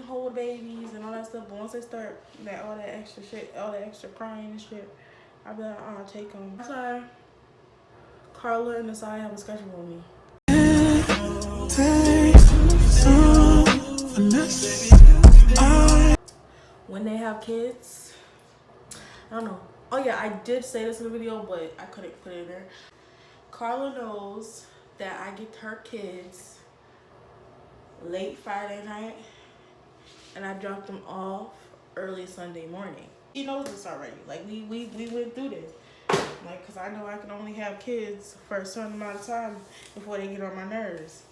hold babies and all that stuff. But once they start all that extra shit, all that extra crying and shit, I'll be like, I'll take them. That's why Carla and Asai have a schedule with me. When they have kids, I don't know. Oh yeah, I did say this in the video, but I couldn't put it in there. Carla knows that I get her kids late Friday night and I drop them off early Sunday morning. She knows this already. Like we went through this. Like, cause I know I can only have kids for a certain amount of time before they get on my nerves.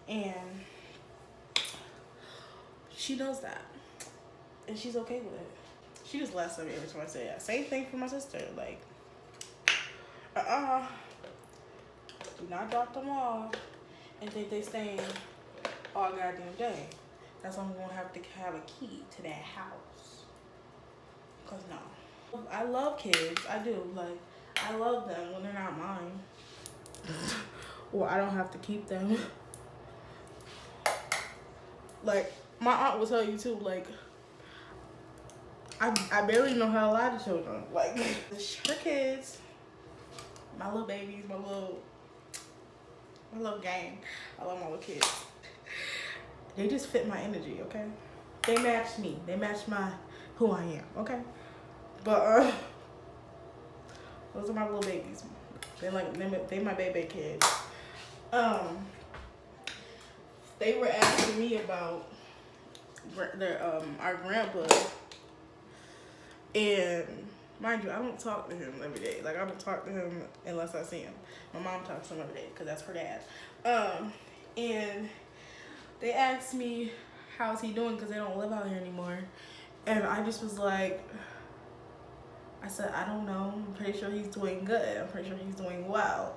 And she knows that. And she's okay with it. She just laughs at me every time I say that. Same thing for my sister. Like, do not drop them off and think they staying all goddamn day. That's why I'm gonna have to have a key to that house. Cause no. I love kids. I do. Like, I love them when they're not mine. Or I don't have to keep them. Like, my aunt will tell you too, like, I barely know how to lie to children. Like, her kids, my little babies, my little gang. I love my little kids. They just fit my energy, okay? They match me. They match who I am, okay? But those are my little babies. They my baby kids. They were asking me about our grandpa. And mind you, I don't talk to him every day. Like, I don't talk to him unless I see him. My mom talks to him every day because that's her dad. And they asked me, how's he doing? Because they don't live out here anymore. And I just was like, I said, I don't know. I'm pretty sure he's doing good. I'm pretty sure he's doing well.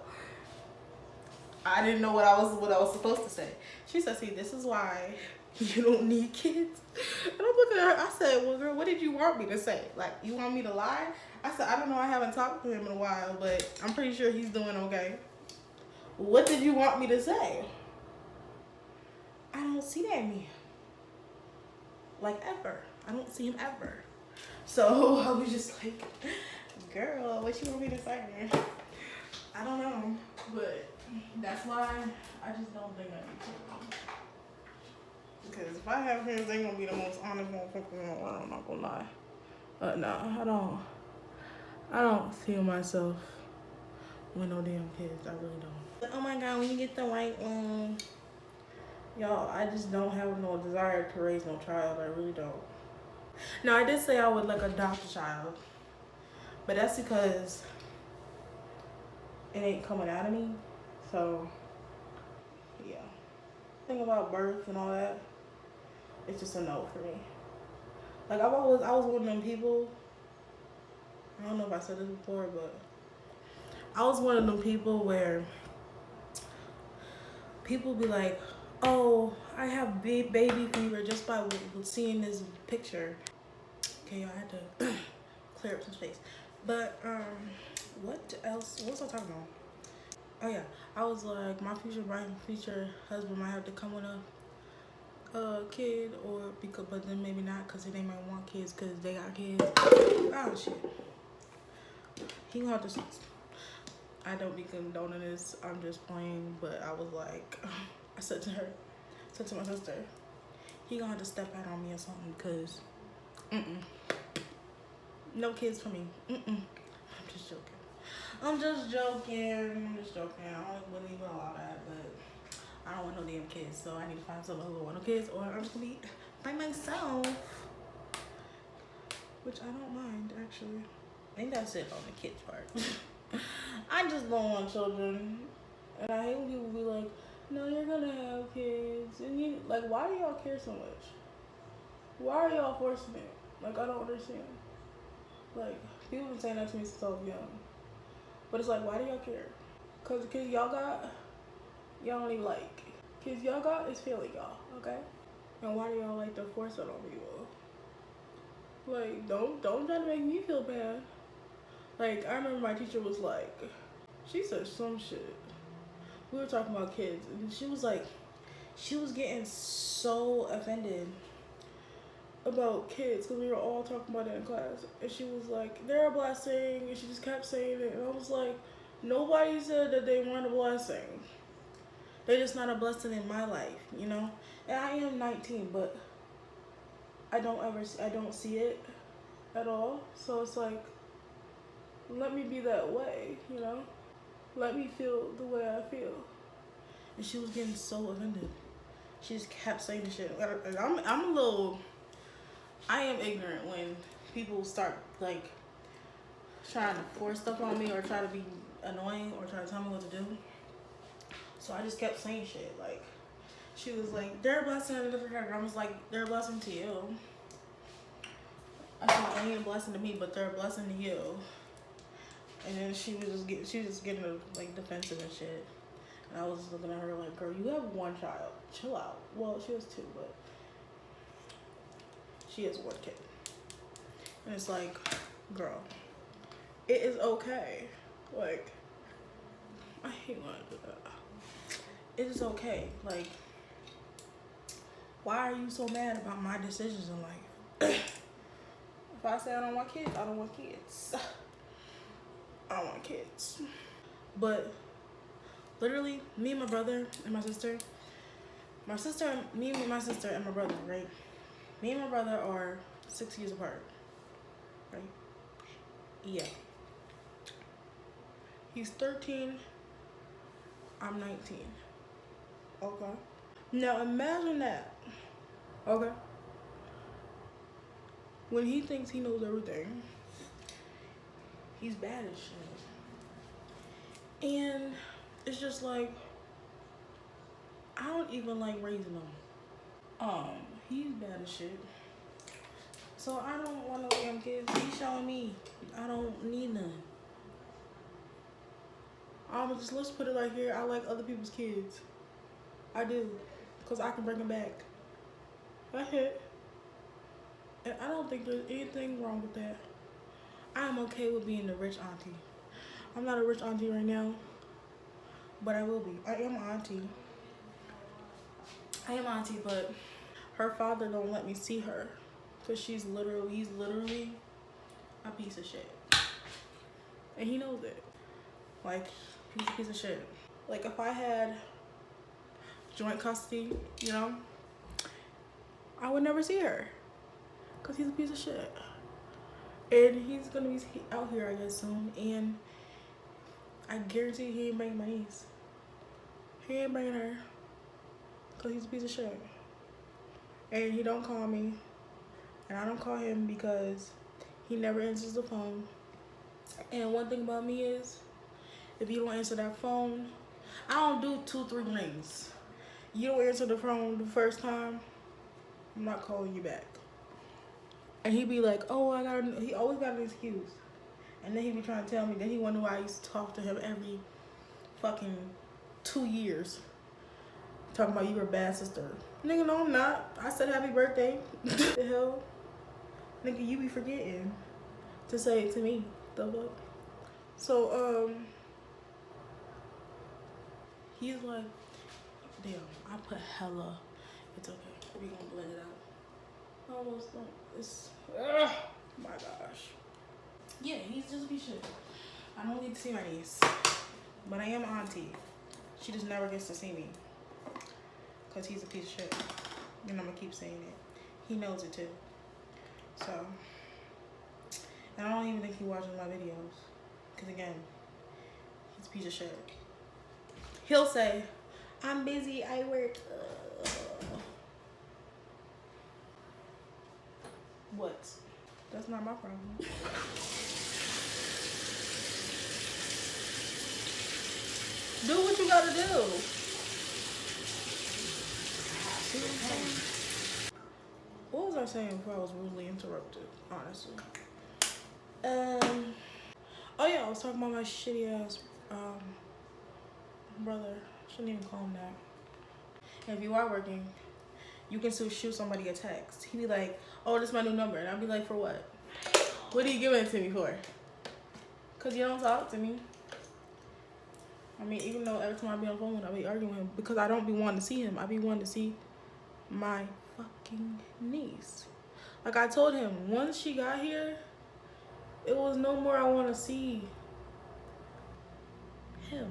I didn't know what I was supposed to say. She said, see, this is why you don't need kids. And I'm looking at her. I said, well, girl, what did you want me to say? Like, you want me to lie? I said, I don't know. I haven't talked to him in a while, but I'm pretty sure he's doing okay. What did you want me to say? I don't see that man. Like, ever. I don't see him ever. So I was just like, girl, what you want me to say? I don't know. But that's why I just don't think I need to. Because if I have kids, they're going to be the most honest motherfuckers in the world. I'm not going to lie. No, I don't see myself with no damn kids. I really don't. But, oh my God, when you get the white one. Y'all, I just don't have no desire to raise no child. I really don't. Now, I did say I would, like, adopt a child. But that's because it ain't coming out of me. So, yeah. Thing about birth and all that, it's just a no for me. Like, I was one of them people. I don't know if I said this before, but I was one of them people where people be like, oh, I have baby fever just by seeing this picture. Okay, y'all, I had to clear up some space. But, what else? What was I talking about? Oh, yeah. I was like, my future husband might have to come with a kid, but then maybe not, because they might want kids because they got kids. Oh, shit. He gonna have to... I don't be condoning this. I'm just playing, but I was like... I said to my sister, he gonna have to step out on me or something, because... No kids for me. I'm just joking. I wouldn't even allow that, but I don't want no damn kids, so I need to find someone who don't want no kids, or I'm just gonna be by myself. Which I don't mind, actually. I think that's it on the kids part. I just don't want children. And I hate when people be like, no, you're gonna have kids. And you, like, why do y'all care so much? Why are y'all forcing it? Like, I don't understand. Like, people been saying that to me since I was young. But it's like, why do y'all care? Because the kids y'all got, y'all don't even like. Kids y'all got is failing y'all, okay? And why do y'all like to force it on people? Like, don't try to make me feel bad. Like, I remember my teacher was like, she said some shit. We were talking about kids, and she was like, she was getting so offended about kids because we were all talking about it in class. And she was like, they're a blessing. And she just kept saying it. And I was like, nobody said that they weren't a blessing. They're just not a blessing in my life, you know? And I am 19, but I don't see it at all. So it's like, let me be that way, you know? Let me feel the way I feel. And she was getting so offended. She just kept saying this shit. And I'm a little, I am ignorant when people start like trying to force stuff on me or try to be annoying or try to tell me what to do. So I just kept saying shit. Like, she was like, they're a blessing in a different character. I was like, they're a blessing to you. I said, they ain't a blessing to me, but they're a blessing to you. And then she was just getting like defensive and shit. And I was just looking at her like, girl, you have one child. Chill out. Well, she has two, but she has one kid. And it's like, girl, it is okay. Like, I hate when I do that. It is okay. Like, why are you so mad about my decisions in life? If I say I don't want kids, I don't want kids. I don't want kids. But literally, me and my brother and my sister, me and my sister and my brother, right? Me and my brother are 6 years apart, right? Yeah. He's 13, I'm 19. Okay. Now imagine that. Okay. When he thinks he knows everything, he's bad as shit. And it's just like, I don't even like raising him. He's bad as shit. So I don't want no damn kids. He's showing me I don't need none. Let's put it like here. I like other people's kids. I do. Because I can bring them back. That's it. And I don't think there's anything wrong with that. I'm okay with being the rich auntie. I'm not a rich auntie right now, but I will be. I am auntie, but her father don't let me see her because he's literally a piece of shit. And he knows it. Like, he's a piece of shit. Like, if I had joint custody, you know, I would never see her because he's a piece of shit. And he's gonna be out here, I guess, soon. And I guarantee he ain't bringing my niece. He ain't bringing her because he's a piece of shit. And he don't call me. And I don't call him because he never answers the phone. And one thing about me is, if you don't answer that phone, I don't do 2-3 rings. You don't answer the phone the first time, I'm not calling you back. And he be like, oh, he always got an excuse. And then he be trying to tell me that he wonder why I used to talk to him every fucking 2 years. Talking about you were a bad sister. Nigga, no, I'm not. I said happy birthday. The hell? Nigga, you be forgetting to say it to me. The fuck? So, he's like, damn, I put hella. It's okay. We gonna blend it out. Almost done. It's, my gosh. Yeah, he's just a piece of shit. I don't need to see my niece, but I am auntie. She just never gets to see me because he's a piece of shit. And I'm gonna keep saying it. He knows it too. So, and I don't even think he watches my videos because again, he's a piece of shit. He'll say, I'm busy, I work. What? That's not my problem. Do what you gotta do. See what I'm saying? What was I saying before I was rudely interrupted, honestly? Oh yeah, I was talking about my shitty ass brother. Shouldn't even call him that. If you are working, you can still shoot somebody a text. He'd be like, oh, this is my new number. And I'd be like, for what? What are you giving it to me for? Because you don't talk to me. I mean, even though every time I be on the phone, I be arguing with him. Because I don't be wanting to see him. I be wanting to see my fucking niece. Like I told him, once she got here, it was no more I want to see him.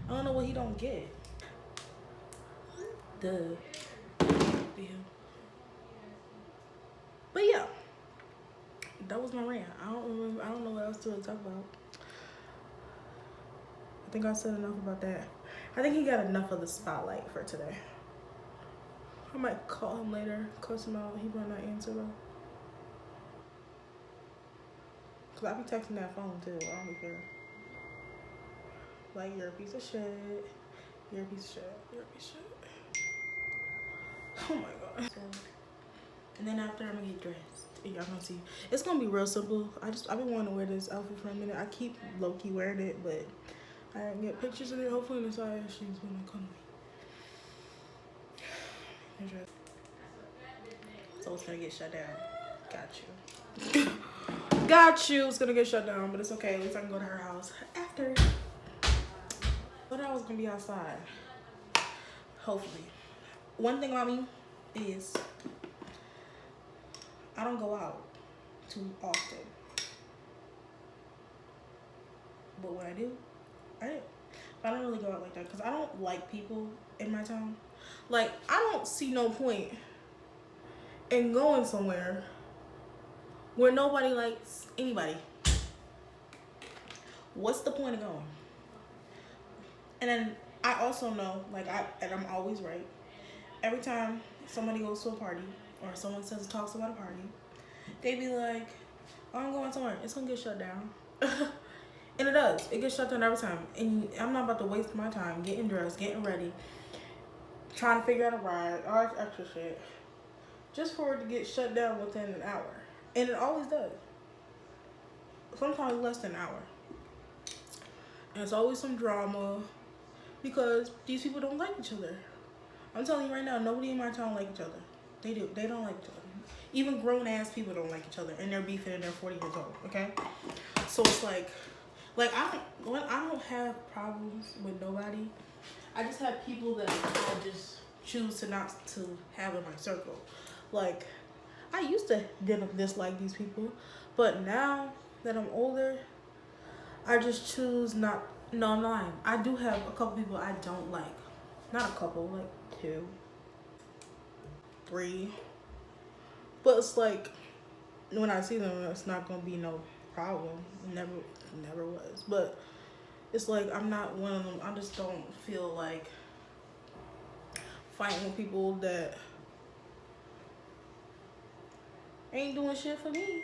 I don't know what he don't get. Duh. But yeah, that was my rant. I don't remember. I don't know what else to talk about. I think I said enough about that. I think he got enough of the spotlight for today. I might call him later, cuss him out. He might not answer though. Cause I be texting that phone too. I don't care. Like, you're a piece of shit. You're a piece of shit. You're a piece of shit. Oh my god. So, and then after I'm gonna get dressed. And y'all gonna see. It's gonna be real simple. I've been wanting to wear this outfit for a minute. I keep low-key wearing it, but I didn't get pictures of it. Hopefully this eye she's gonna come to me. So it's gonna get shut down. Got you. Got you. It's gonna get shut down, but it's okay. At least I can go to her house after. But I was gonna be outside. Hopefully. One thing about me is I don't go out too often. But when I do, I do. I don't really go out like that because I don't like people in my town. Like, I don't see no point in going somewhere where nobody likes anybody. What's the point of going? And then I also know, like, and I'm always right. Every time somebody goes to a party or someone talks about a party, they be like, oh, I'm going somewhere. It's gonna get shut down. And it does. It gets shut down every time. And I'm not about to waste my time getting dressed, getting ready, trying to figure out a ride, all that extra shit, just for it to get shut down within an hour. And it always does. Sometimes less than an hour. And it's always some drama because these people don't like each other. I'm telling you right now, nobody in my town like each other. They do. They don't like each other. Even grown-ass people don't like each other, and they're beefing and they're 40 years old, okay? So it's like I don't have problems with nobody. I just have people that I just choose to not to have in my circle. Like, I used to dislike these people, but now that I'm older, I just choose not. No, I'm lying. I do have a couple people I don't like. Not a couple, like 2, 3. But it's like, when I see them, it's not gonna be no problem. Never was. But it's like, I'm not one of them. I just don't feel like fighting with people that ain't doing shit for me.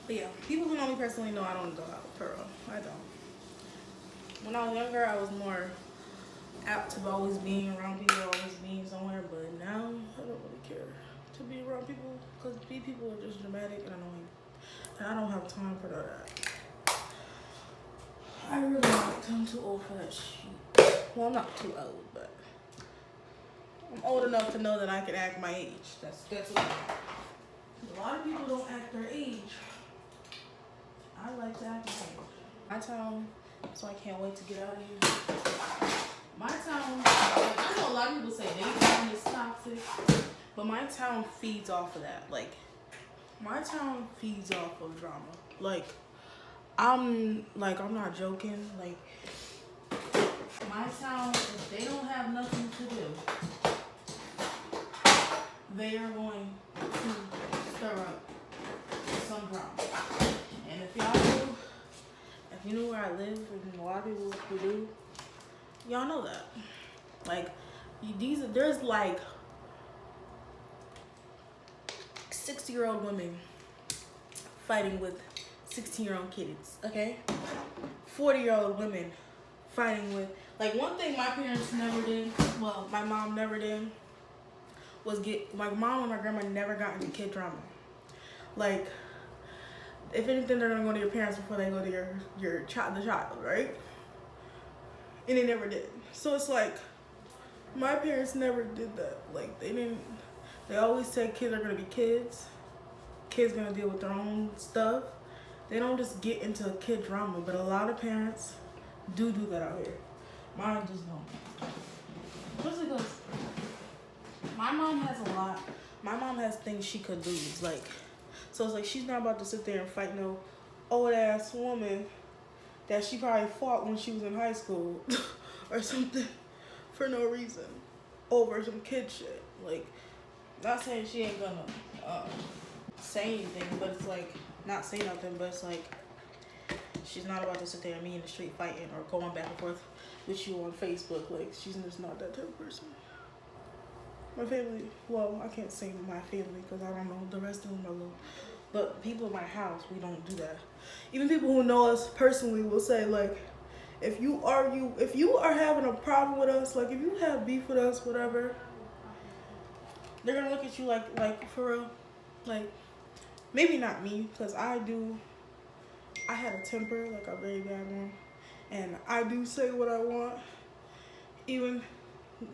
But yeah, people who know me personally know I don't go out, for real. I don't. When I was younger, I was more apt to always being around people, always being somewhere. But now, I don't really care to be around people because people are just dramatic and annoying. And I don't have time for that. I really don't. I'm too old for that shit. Well, I'm not too old, but I'm old enough to know that I can act my age. That's what a lot of people don't act their age. I like to act my age. My town, so I can't wait to get out of here. My town, I know a lot of people say their town is toxic, but my town feeds off of that. Like, my town feeds off of drama. Like, I'm not joking. Like, my town, if they don't have nothing to do, they are going to stir up some drama. And if y'all do, if you know where I live, and a lot of people who do, y'all know that. Like, there's like 60-year-old women fighting with 16-year-old kids, okay? 40-year-old women fighting with, like, one thing my parents never did, well, my mom never did, was my mom and my grandma never got into kid drama. Like, if anything, they're gonna go to your parents before they go to the child, right? And they never did. So it's like, my parents never did that. Like, they always said kids are gonna be kids. Kids gonna deal with their own stuff. They don't just get into a kid drama, but a lot of parents do that out here. Mine just don't. Especially because my mom has a lot my mom has things she could lose. Like, so it's like she's not about to sit there and fight no old ass woman that she probably fought when she was in high school or something for no reason over some kid shit. Like, not saying she ain't gonna say anything, but it's like, not say nothing, but it's like, she's not about to sit there and me in the street fighting or going back and forth with you on Facebook. Like, she's just not that type of person. My family, well, I can't say my family because I don't know the rest of them are little. But people in my house, we don't do that. Even people who know us personally will say, like, if you are having a problem with us, like if you have beef with us, whatever, they're gonna look at you like for real. Like, maybe not me, because I had a temper, like a very bad one. And I do say what I want, even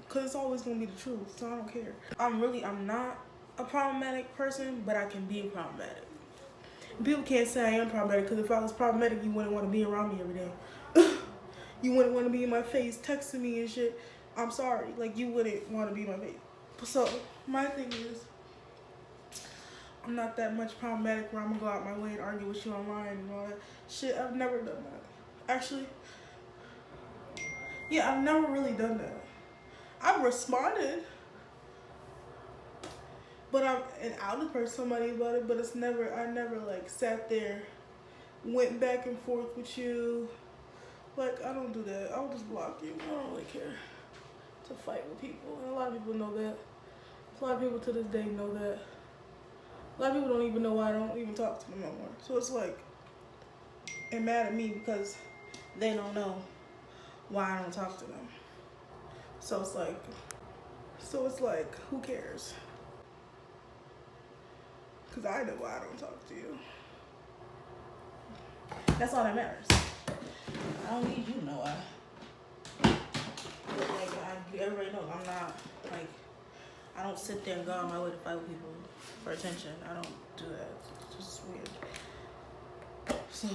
because it's always gonna be the truth, so I don't care. I'm not a problematic person, but I can be problematic. People can't say I am problematic, because if I was problematic, you wouldn't want to be around me every day. You wouldn't want to be in my face texting me and shit. I'm sorry, like, you wouldn't want to be in my face. So my thing is, I'm not that much problematic where I'm gonna go out my way and argue with you online and all that shit. I've never done that. Actually, yeah, I've never really done that. I've responded, but and outed for somebody about it, but I never like sat there, went back and forth with you. Like, I don't do that. I'll just block you. I don't really care to fight with people. And a lot of people know that. A lot of people to this day know that. A lot of people don't even know why I don't even talk to them no more. So it's like, they're mad at me because they don't know why I don't talk to them. So it's like, who cares? Because I know why I don't talk to you. That's all that matters. I don't need you to know why. Like, everybody knows I'm not, like, I don't sit there and go on my way to fight with people for attention. I don't do that. It's just weird. So,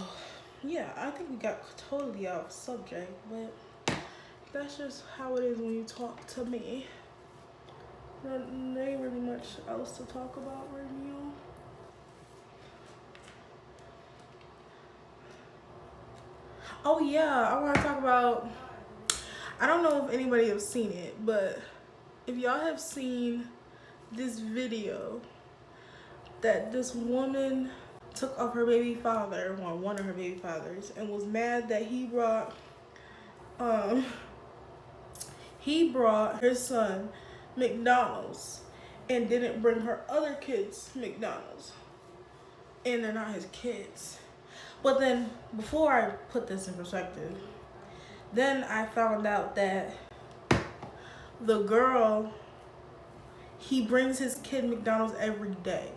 yeah, I think we got totally off subject, but that's just how it is when you talk to me. There ain't really much else to talk about right now. Oh yeah, I want to talk about, I don't know if anybody has seen it, but if y'all have seen this video that this woman took of her baby father, or one of her baby fathers, and was mad that he brought his son McDonald's and didn't bring her other kids McDonald's, and they're not his kids. But then, before I put this in perspective, then I found out that the girl, he brings his kid McDonald's every day,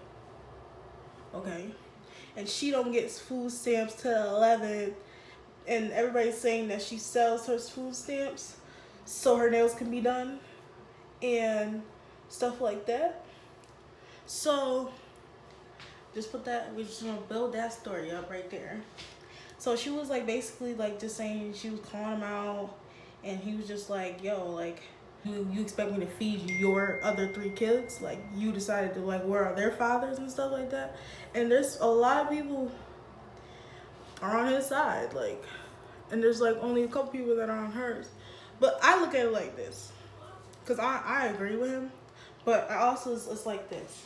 okay? And she don't get food stamps till 11, and everybody's saying that she sells her food stamps so her nails can be done and stuff like that. So just put that, we're just gonna build that story up right there. So she was like, basically like just saying, she was calling him out, and he was just like, yo, like, you expect me to feed you your other 3 kids? Like, you decided to, like, where are their fathers and stuff like that? And there's a lot of people are on his side, like, and there's like only a couple people that are on hers. But I look at it like this, because I agree with him, but I also, it's like this.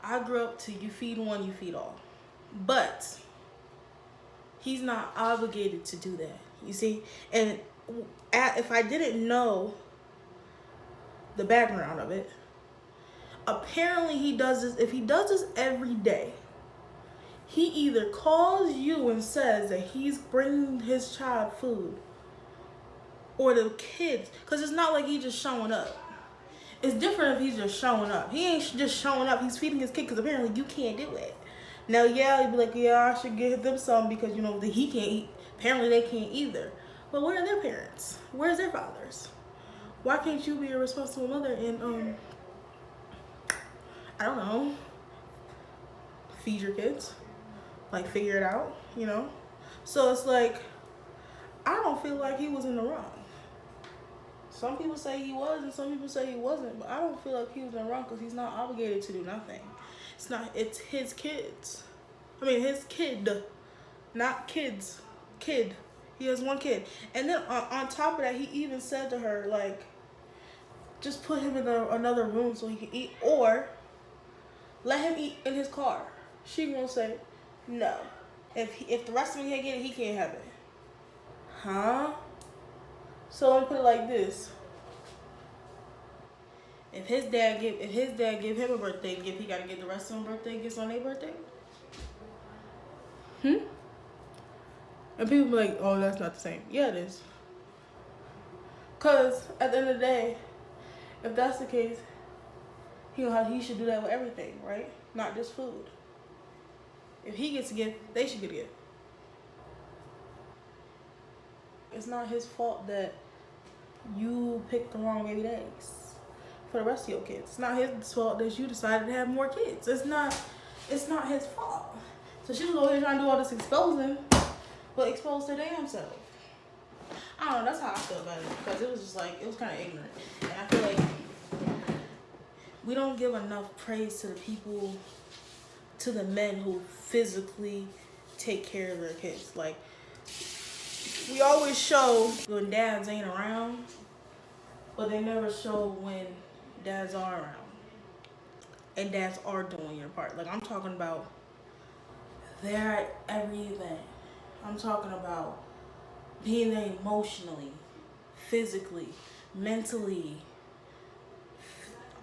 I grew up to, you feed one, you feed all. But he's not obligated to do that, you see? And if I didn't know the background of it, apparently he does this, if he does this every day, he either calls you and says that he's bringing his child food, or the kids, because it's not like he's just showing up. It's different if he's just showing up. He ain't just showing up. He's feeding his kid, because apparently you can't do it. Now, yeah, you'd be like, yeah, I should give them some because, you know, he can't eat. Apparently they can't either. But where are their parents? Where's their fathers? Why can't you be a responsible mother and, I don't know, feed your kids? Like, figure it out, you know? So it's like, I don't feel like he was in the wrong. Some people say he was and some people say he wasn't, but I don't feel like he was in the wrong because he's not obligated to do nothing. It's his kids. I mean, his kid, not kids. Kid. He has one kid. And then on top of that, he even said to her, like, just put him in another room so he can eat, or let him eat in his car. She gonna say, no. If the rest of him can't get it, he can't have it. Huh? So let me put it like this. If his dad give him a birthday gift, he gotta give the rest of them birthday gifts on their birthday? And people be like, oh, that's not the same. Yeah, it is. Cause at the end of the day, if that's the case, he should do that with everything, right? Not just food. If he gets a gift, they should get a gift. It's not his fault that you picked the wrong baby daddies for the rest of your kids. It's not his fault that you decided to have more kids. It's not his fault. So she was over here trying to do all this exposing, but expose their damn self. I don't know, that's how I feel about it. Because it was just like, it was kind of ignorant. And I feel like we don't give enough praise to the people, to the men who physically take care of their kids. Like, we always show when dads ain't around, but they never show when dads are around. And dads are doing your part. Like, I'm talking about they're at every event. I'm talking about being there emotionally, physically, mentally,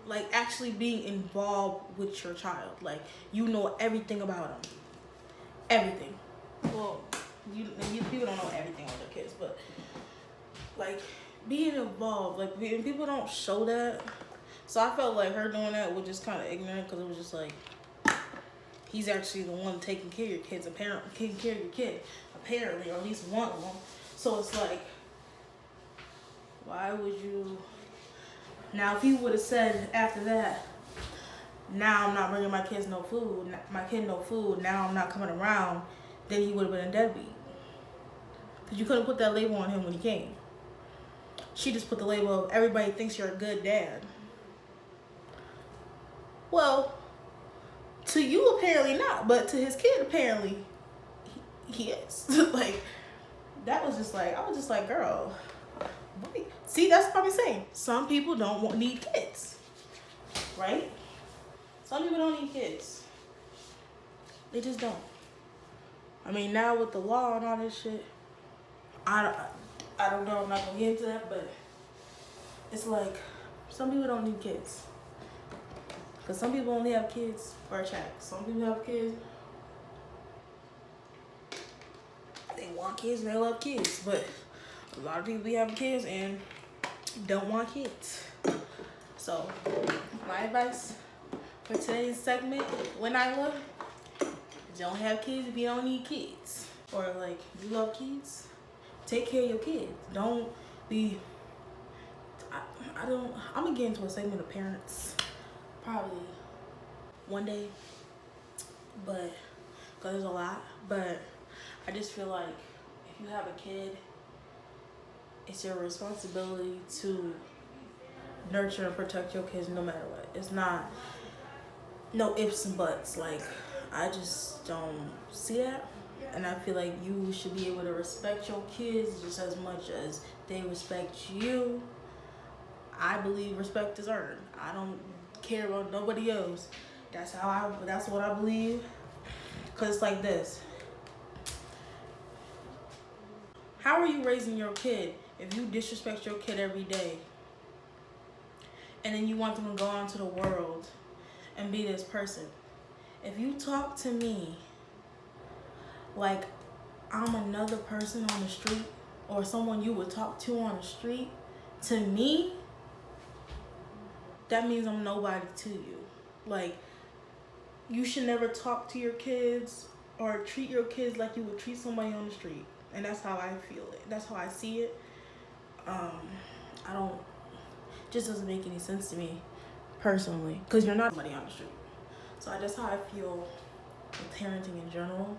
like actually being involved with your child. Like, you know everything about them. Everything. Well, you people don't know everything about their kids, but like being involved, like people don't show that. So I felt like her doing that was just kind of ignorant, because it was just like, he's actually the one taking care of your kids, apparently taking care of your kid, apparently, or at least one of them. So it's like, why would you? Now, if he would have said after that, now I'm not bringing my kids no food, now I'm not coming around, then he would have been a deadbeat. Because you couldn't put that label on him when he came. She just put the label of everybody thinks you're a good dad. Well, to you apparently not, but to his kid apparently he is. Like, that was just like, I was just like, girl, wait. See, that's what I'm saying. Some people don't need kids, right? Some people don't need kids. They just don't. I mean, now with the law and all this shit, I don't know, I'm not gonna get into that, but it's like, some people don't need kids. Because some people only have kids for a check. Some people have kids, they want kids and they love kids. But a lot of people be having kids and don't want kids. So my advice for today's segment, when I look, don't have kids if you don't need kids. Or like, you love kids, take care of your kids. Don't be, I'm gonna get into a segment of parents probably one day, but because there's a lot. But I just feel like if you have a kid, it's your responsibility to nurture and protect your kids no matter what. It's not no ifs and buts. Like, I just don't see that. And I feel like you should be able to respect your kids just as much as they respect you. I believe respect is earned. I don't care about nobody else. That's what I believe. Cause it's like this. How are you raising your kid if you disrespect your kid every day? And then you want them to go out into the world and be this person. If you talk to me like I'm another person on the street, or someone you would talk to on the street, to me, that means I'm nobody to you. Like, you should never talk to your kids or treat your kids like you would treat somebody on the street. And that's how I feel it. That's how I see it. Just doesn't make any sense to me personally, because you're not somebody on the street. So that's how I feel with parenting in general.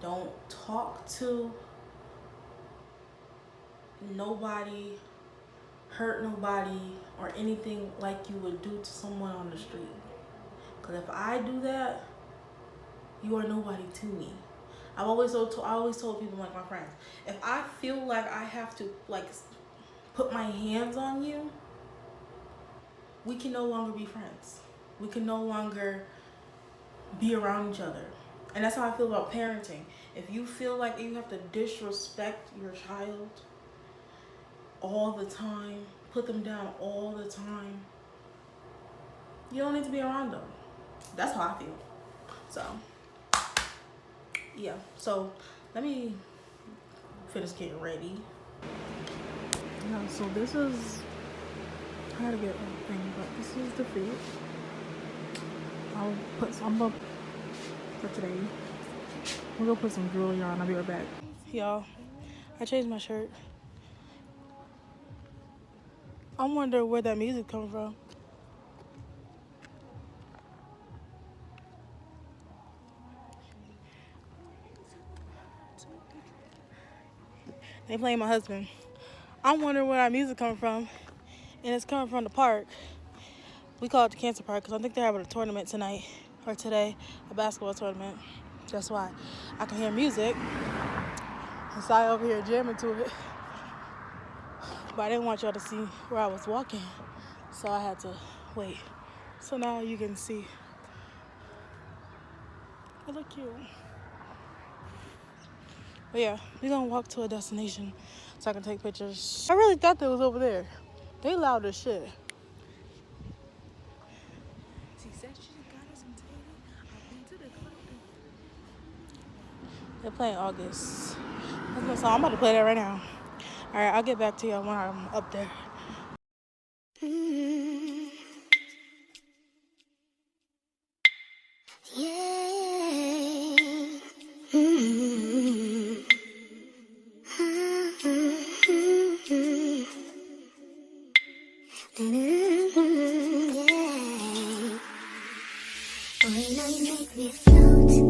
Don't talk to nobody hurt nobody or anything like you would do to someone on the street. Because if I do that, you are nobody to me. I always told people, like my friends, if I feel like I have to like put my hands on you, we can no longer be friends. We can no longer be around each other. And that's how I feel about parenting. If you feel like you have to disrespect your child all the time, put them down all the time, you don't need to be around them. That's how I feel. So, yeah. So, let me finish getting ready. Yeah, so this is how to get everything, but this is the fit. I'll put some up for today. We're gonna put some jewelry on. I'll be right back. Y'all, I changed my shirt. I wonder where that music comes from. They playing my husband. I'm wondering where that music coming from, and it's coming from the park. We call it the Cancer Park because I think they're having a tournament tonight or today, a basketball tournament. That's why I can hear music. And so I over here jamming to it, but I didn't want y'all to see where I was walking, so I had to wait. So now you can see. It look cute. But yeah, we're gonna walk to a destination so I can take pictures. I really thought they was over there. They loud as shit. They're playing August. That's my song. I'm about to play that right now. Alright, I'll get back to y'all when I'm up there. Oh, you know you make me float.